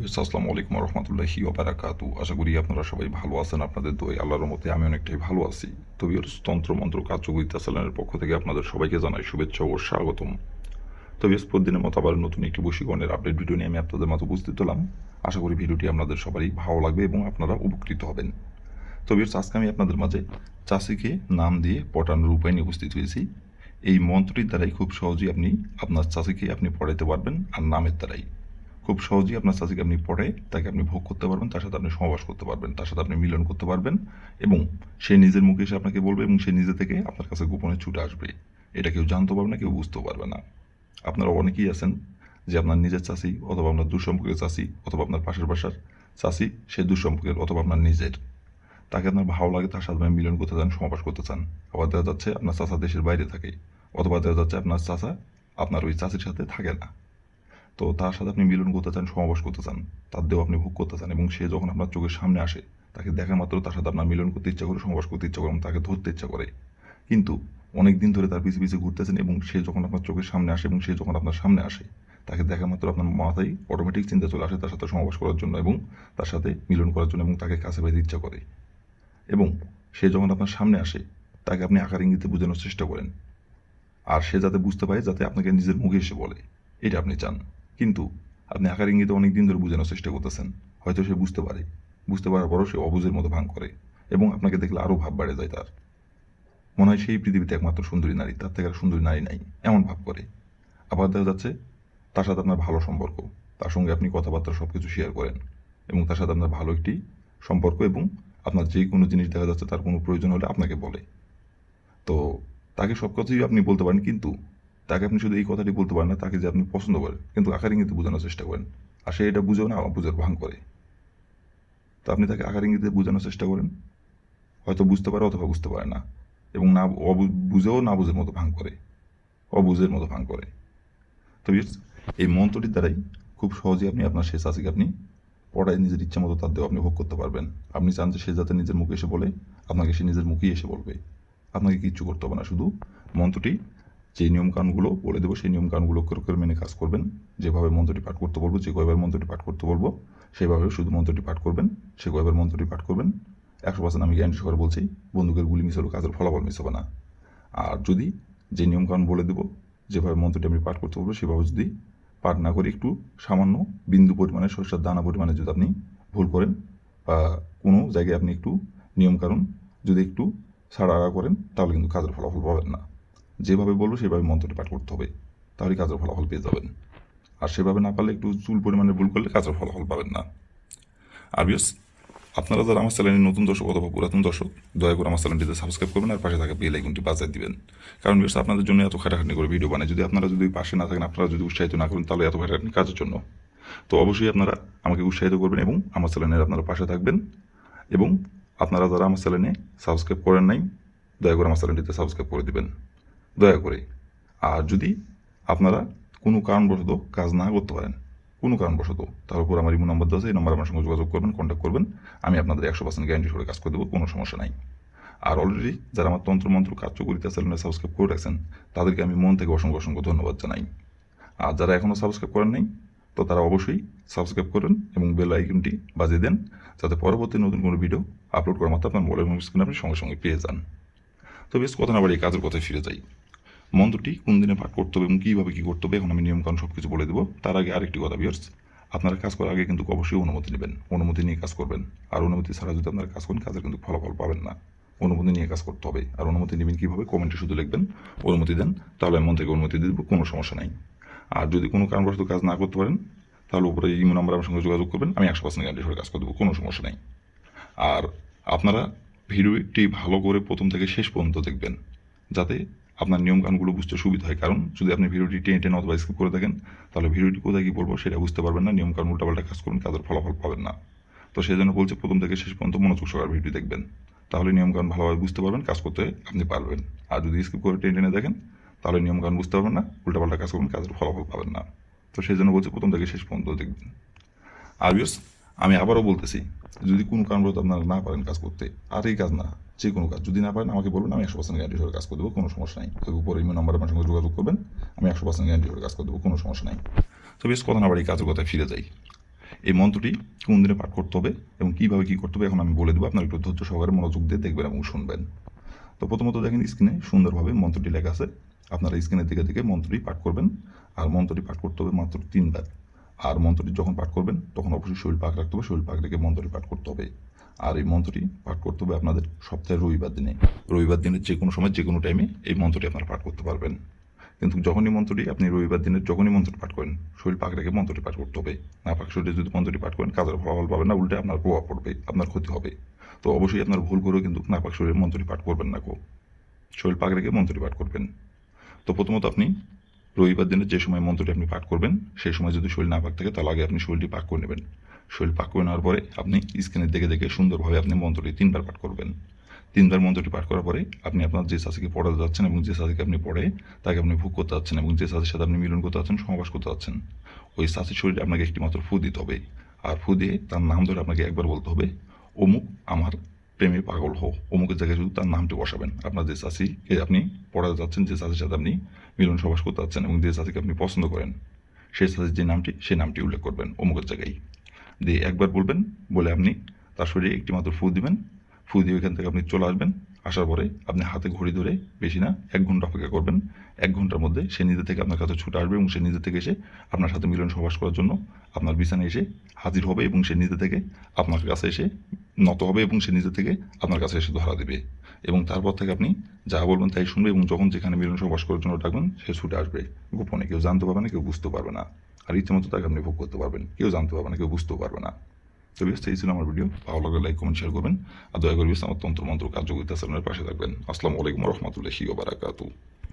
আসসালামু আলাইকুম রহমতুল্লাহি ওবারাকাতু। আশা করি আপনারা সবাই ভালো আছেন। আপনাদের দোয়ায় আল্লাহর মতে আমি অনেকটাই ভালো আছি। তো ভিউয়ার্স, তন্ত্রমন্ত্র কার্যকরিতা চ্যানেলের পক্ষ থেকে আপনাদের সবাইকে জানাই শুভেচ্ছা ও স্বাগতম। তো ভিউয়ার্স, প্রতিদিনের মতো আবার নতুন একটি বশীকরণের আপডেট ভিডিও নিয়ে আমি আপনাদের মাঝে উপস্থিত হলাম। আশা করি ভিডিওটি আপনাদের সবারই ভালো লাগবে এবং আপনারা উপকৃত হবেন। তো ভিউয়ার্স, আজকে আমি আপনাদের মাঝে চাষিকে নাম দিয়ে পটানোর উপায় নিয়ে উপস্থিত হয়েছি। এই মন্ত্রটির দ্বারাই খুব সহজেই আপনি আপনার চাষিকে আপনি পড়াইতে পারবেন, আর নামের দ্বারাই খুব সহজেই আপনার চাষিকে আপনি পড়ে তাকে আপনি ভোগ করতে পারবেন, তার সাথে আপনি সহবাস করতে পারবেন, তার সাথে আপনি মিলন করতে পারবেন এবং সে নিজের মুখে এসে আপনাকে বলবে এবং সে নিজে থেকে আপনার কাছে গোপনে ছুটে আসবে। এটা কেউ জানতে পারবে না, কেউ বুঝতেও পারবে না। আপনারা অনেকেই আছেন যে আপনার নিজের চাষি অথবা আপনার দুঃসম্পর্কের চাষি অথবা আপনার পাশের বাসার চাষি, সে দুঃসম্পর্কের অথবা আপনার নিজের, তাকে আপনার ভালো লাগে, তার সাথে আপনি মিলন করতে চান, সমাবাস করতে চান। আবার দেখা যাচ্ছে আপনার চাষা দেশের বাইরে থাকে, অথবা দেখা যাচ্ছে আপনার চাষা আপনার ওই চাষির সাথে থাকে না। তো তার সাথে আপনি মিলন করতে চান, সমাবাস করতে চান, তার দেহ আপনি ভোগ করতে চান এবং সে যখন আপনার চোখের সামনে আসে তাকে দেখা মাত্র তার সাথে আপনার মিলন করতে ইচ্ছা করে, সমাবাস করতে ইচ্ছা করে এবং তাকে ধরতে ইচ্ছা করে। কিন্তু অনেক দিন ধরে তার পিছে পিছে ঘুরতেছেন এবং সে যখন আপনার চোখের সামনে আসে এবং সে যখন আপনার সামনে আসে, তাকে দেখা মাত্র আপনার মাথায় অটোমেটিক চিন্তা চলে আসে তার সাথে সমাবাস করার জন্য এবং তার সাথে মিলন করার জন্য এবং তাকে কাছে পেতে ইচ্ছা করে। এবং সে যখন আপনার সামনে আসে তাকে আপনি আকার ইঙ্গিতে বোঝানোর চেষ্টা করেন, আর সে যাতে বুঝতে পারে, যাতে আপনাকে নিজের মুখে এসে বলে, এটা আপনি চান। কিন্তু আপনি আকার ইঙ্গিতে অনেক দিন ধরে বোঝানোর চেষ্টা করতেছেন, হয়তো সে বুঝতে পারে, বুঝতে পারার পরও সে অবুঝের মতো ভান করে এবং আপনাকে দেখলে আরও ভাব বাড়ে যায়, তার মনে হয় সেই পৃথিবীতে একমাত্র সুন্দরী নারী, তার থেকে আর সুন্দরী নারী নাই, এমন ভাব করে। আবার দেখা যাচ্ছে তার সাথে আপনার ভালো সম্পর্ক, তার সঙ্গে আপনি কথাবার্তা সব কিছু শেয়ার করেন এবং তার সাথে আপনার ভালো একটি সম্পর্ক এবং আপনার যে কোনো জিনিস দেখা যাচ্ছে তার কোনো প্রয়োজন হলে আপনাকে বলে। তো তাকে সব কথাই আপনি বলতে পারেন, কিন্তু তাকে আপনি শুধু এই কথাটি বলতে পারেন না তাকে যে আপনি পছন্দ করেন, কিন্তু আকার ইঙ্গিতে বোঝানোর চেষ্টা করেন, আর সে এটা বুঝেও না, বুঝার ভান করে। তো আপনি তাকে আকার ইঙ্গিতে বোঝানোর চেষ্টা করেন, হয়তো বুঝতে পারে অথবা বুঝতে পারে না এবং না বুঝেও না বুঝের মতো ভান করে, অবুঝের মতো ভান করে। তো এই মন্ত্রটির দ্বারাই খুব সহজেই আপনি আপনার শেষ চাষিকে আপনি পড়ায় নিজের ইচ্ছা মতো তার দেহ আপনি ভোগ করতে পারবেন। আপনি চান যে সে যাতে নিজের মুখে এসে বলে, আপনাকে সে নিজের মুখেই এসে বলবে, আপনাকে কিচ্ছু করতে হবে না। শুধু মন্ত্রটি যে নিয়মকানুনগুলো বলে দেবো সেই নিয়মকানুনগুলো করে মেনে কাজ করবেন। যেভাবে মন্ত্রটি পাঠ করতে বলবো, যে কয়বার মন্ত্রটি পাঠ করতে বলবো সেভাবে শুধু মন্ত্রটি পাঠ করবেন, সে কয়বার মন্ত্রটি পাঠ করবেন 100% আমি গ্যারান্টি সহকারে বলছি, বন্দুকের গুলি মিস হলেও কাজের ফলাফল মিস হবে না। আর যদি যে নিয়মকানুন বলে দেবো, যেভাবে মন্ত্রটি আমি পাঠ করতে বলবো সেভাবে যদি পাঠ না করে একটু সামান্য বিন্দু পরিমাণে সরষের দানা পরিমাণে যদি আপনি ভুল করেন বা কোনো জায়গায় আপনি একটু নিয়মকানুন যদি একটু ছাড়া করেন, তাহলে কিন্তু কাজের ফলাফল পাবেন না। যেভাবে বলবো সেভাবে মন্ত্রটি পাঠ করতে হবে, তাহলে কাজের ফলাফল পেয়ে যাবেন। আর সেভাবে না পারলে একটু চুল পরিমাণে ভুল করলে কাজের ফলাফল পাবেন না। আর বিয়স, আপনারা যারা আমার চ্যানেলের নতুন দর্শক অথবা পুরাতন দর্শক, দয়া করে আমার চ্যানেলটিতে সাবস্ক্রাইব করবেন আর পাশে থাকা বেল আইকনটি বাজায় দিবেন। কারণ বিয়স, আপনাদের জন্য এত খাটাখাটনি করে ভিডিও বানাই, যদি আপনারা যদি পাশে না থাকেন, আপনারা যদি উৎসাহিত না করেন, তাহলে এত খাটাখাটনি কাজের জন্য। তো অবশ্যই আপনারা আমাকে উৎসাহিত করবেন এবং আমার চ্যানেলের আপনারা পাশে থাকবেন। এবং আপনারা যারা আমার চ্যানেলে সাবস্ক্রাইব করেন নাই, দয়া করে আমার চ্যানেলটিতে সাবস্ক্রাইব করে দিবেন, দয়া করে। আর যদি আপনারা কোনো কারণবশত কাজ না করতে পারেন, কোনো কারণবশত, তার উপর আমার ইমো নাম্বার দেওয়া আছে, এই নাম্বার আমার সঙ্গে যোগাযোগ করবেন, কন্ট্যাক্ট করবেন, আমি আপনাদের 100% গ্যারান্টি করে কাজ করে দেবো, কোনো সমস্যা নাই। আর অলরেডি যারা আমার তন্ত্রমন্ত্র কার্যকরিতা চ্যানেলে সাবস্ক্রাইব করে রাখছেন তাদেরকে আমি মন থেকে অসংখ্য অসংখ্য ধন্যবাদ জানাই। আর যারা এখনও সাবস্ক্রাইব করেন নাই, তো তারা অবশ্যই সাবস্ক্রাইব করেন এবং বেল আইকনটি বাজিয়ে দেন, যাতে পরবর্তী নতুন কোনো ভিডিও আপলোড করার মাত্র আপনার মোবাইল স্ক্রিনে আপনি সঙ্গে সঙ্গে পেয়ে যান। তো বেশ, কথা না বাড়ি কাজের কথায় ফিরে যাই। মন্ত্রটি কোন দিনে পাঠ করতে হবে এবং কীভাবে কী করতে হবে এখন আমি নিয়মকানুন সব কিছু বলে দেবো। তার আগে আরেকটি কথা ভিউয়ার্স, আপনারা কাজ করার আগে কিন্তু অবশ্যই অনুমতি নেবেন, অনুমতি নিয়ে কাজ করবেন। আর অনুমতি ছাড়া যদি আপনারা কাজ করেন, কাজের কিন্তু ফলাফল পাবেন না। অনুমতি নিয়ে কাজ করতে হবে। আর অনুমতি নেবেন কীভাবে, কমেন্টে শুধু লিখবেন অনুমতি দেন, তাহলে আমি মন থেকে অনুমতি দিয়ে দেবো, কোনো সমস্যা নাই। আর যদি কোনো কারণবশত কাজ না করতে পারেন, তাহলে উপরে ইমো নাম্বার আমার সঙ্গে যোগাযোগ করবেন, আমি 100% গ্যারান্টি সহকারে কাজ করে দেবো, কোনো সমস্যা নেই। আর আপনারা ভিডিওটি ভালো করে প্রথম থেকে শেষ পর্যন্ত দেখবেন, যাতে আপনার নিয়মকানুনগুলো বুঝতে সুবিধা হয়। কারণ যদি আপনি ভিডিওটি টেনে টেনে অথবা স্কিপ করে থাকেন, তাহলে ভিডিওটি কোথায় কী বলবো সেটা বুঝতে পারবেন না, নিয়মকানুন উল্টাপাল্টা কাজ করবেন, কাজের ফলাফল পাবেন না। তো সেই জন্য বলছে প্রথম থেকে শেষ পর্যন্ত মনোযোগ সহকারে ভিডিও দেখবেন, তাহলে নিয়মকানুন ভালোভাবে বুঝতে পারবেন, কাজ করতে আপনি পারবেন। আর যদি স্কিপ করে টেনে টেনে দেখেন, তাহলে নিয়মকানুন বুঝতে পারবেন না, উল্টাপাল্টা কাজ করবেন, কাজের ফলাফল পাবেন না। তো সেই জন্য বলছে প্রথম থেকে শেষ পর্যন্ত দেখবেন। আর ভিউয়ার্স, আমি আবারও বলতেছি, যদি কোনো কারণবশত আপনারা না পারেন কাজ করতে, আর এই কাজ না, যে কোনো কাজ যদি না পারেন আমাকে বলবেন, আমি 100% গ্যারান্টি সহকারে কাজ করে দেবো, কোনো সমস্যা নাই। ওই উপরে ইমেল নাম্বার আমার সঙ্গে যোগাযোগ করবেন, আমি 100% গ্যারান্টি সহকারে কাজ করে দেবো, কোনো সমস্যা নাই। তো বেশ, কথা না বাড়ি কাজের কথায় ফিরে যাই। এই মন্ত্রটি কোন দিনে পাঠ করতে হবে এবং কীভাবে কী করতে হবে এখন আমি বলে দেবো, আপনারা একটু ধৈর্য সহকারে মনোযোগ দিয়ে দেখবেন এবং শুনবেন। তো প্রথমত দেখেন স্ক্রিনে সুন্দরভাবে মন্ত্রটি লেখা আছে, আপনারা স্ক্রিনের দিকে দিকে মন্ত্রটি পাঠ করবেন। আর মন্ত্রটি পাঠ করতে হবে মাত্র 3 বার। আর মন্ত্রটি যখন পাঠ করবেন তখন অবশ্যই শরীর পাক রাখতে হবে, শরীর পাক রেখে মন্ত্রটি পাঠ করতে হবে। আর এই মন্ত্রটি পাঠ করতে হবে আপনাদের সপ্তাহের রবিবার দিনে। রবিবার দিনের যে কোনো সময় যে কোনো টাইমে এই মন্ত্রটি আপনারা পাঠ করতে পারবেন। কিন্তু যখনই মন্ত্রটি আপনি রবিবার দিনের যখনই মন্ত্রটি পাঠ করেন শরীর পাক রেখে মন্ত্রটি পাঠ করতে হবে। না পাক শরীরে যদি মন্ত্রটি পাঠ করেন কাজের ফলাফল পাবেন না, উল্টে আপনার প্রভাব পড়বে, আপনার ক্ষতি হবে। তো অবশ্যই আপনার ভুল করেও কিন্তু না পাক শরীরে মন্ত্রটি পাঠ করবেন না, শরীর পাক রেখে মন্ত্রটি পাঠ করবেন। তো প্রথমত আপনি রবিবার দিনে যে সময় মন্ত্রটি আপনি পাঠ করবেন সেই সময় যদি শরীর না পাক থাকে তাহলে আগে আপনি শরীরটি পাক করে নেবেন। শরীর পাক করে নেওয়ার পরে আপনি স্ক্রিনের দেখে দেখে সুন্দরভাবে আপনি মন্ত্রটি 3 বার পাঠ করবেন। 3 বার মন্ত্রটি পাঠ করার পরে আপনি আপনার যে চাষিকে পড়াতে যাচ্ছেন এবং যে চাষিকে আপনি পড়ে তাকে আপনি ভোগ করতে যাচ্ছেন এবং যে চাষির সাথে আপনি মিলন করতে যাচ্ছেন, সহবাস করতে যাচ্ছেন, ওই চাষির শরীরে আপনাকে একটি মাত্র ফু দিতে হবে। আর ফু দিয়ে তার নাম ধরে আপনাকে একবার বলতে হবে, অমুক আমার প্রেমে পাগল হো। অমুকের জায়গায় শুধু তার নামটি বসাবেন। আপনার যে চাষিকে আপনি পড়াতে যাচ্ছেন, যে চাষির সাথে আপনি মিলন সহবাস করতে যাচ্ছেন এবং যে চাষিকে আপনি পছন্দ করেন, সেই চাষির যে নামটি সেই নামটি উল্লেখ করবেন অমুকের জায়গায় দিয়ে একবার বলবেন। বলে আপনি তার শরীরে একটি মাত্র ফু দিবেন। ফু দিয়ে ওইখান থেকে আপনি চলে আসবেন। আসার পরে আপনি হাতে ঘড়ি ধরে বেশি না 1 ঘন্টা অপেক্ষা করবেন। 1 ঘন্টার মধ্যে সে নিজে থেকে আপনার কাছে ছুটে আসবে এবং সে নিজে থেকে এসে আপনার সাথে মিলন সহবাস করার জন্য আপনার বিছানায় এসে হাজির হবে এবং সে নিজে থেকে আপনার কাছে এসে নত হবে এবং সে নিজে থেকে আপনার কাছে এসে ধরা দেবে এবং তারপর থেকে আপনি যা বলবেন তাই শুনবে এবং যখন যেখানে মিলন সহবাস করার জন্য ডাকবেন সে ছুটে আসবে গোপনে। কেউ জানতে পারবে না, কেউ বুঝতে পারবে না। আর ইচ্ছেমতো তাকে আপনি ভোগ করতে পারবেন, কেউ জানতে পারবে না, কেউ বুঝতেও পারবে না। তো বেশ, এই ছিল আমার ভিডিও। ভালো লাগলে লাইক কমেন্ট শেয়ার করবেন আর দয়া করে আমার তন্ত্র মন্ত্র কার্যকরিতা চ্যানেলের পাশে থাকবেন। আসসালামু আলাইকুম রহমতুল্লাহি ওয়া বারাকাতুহু।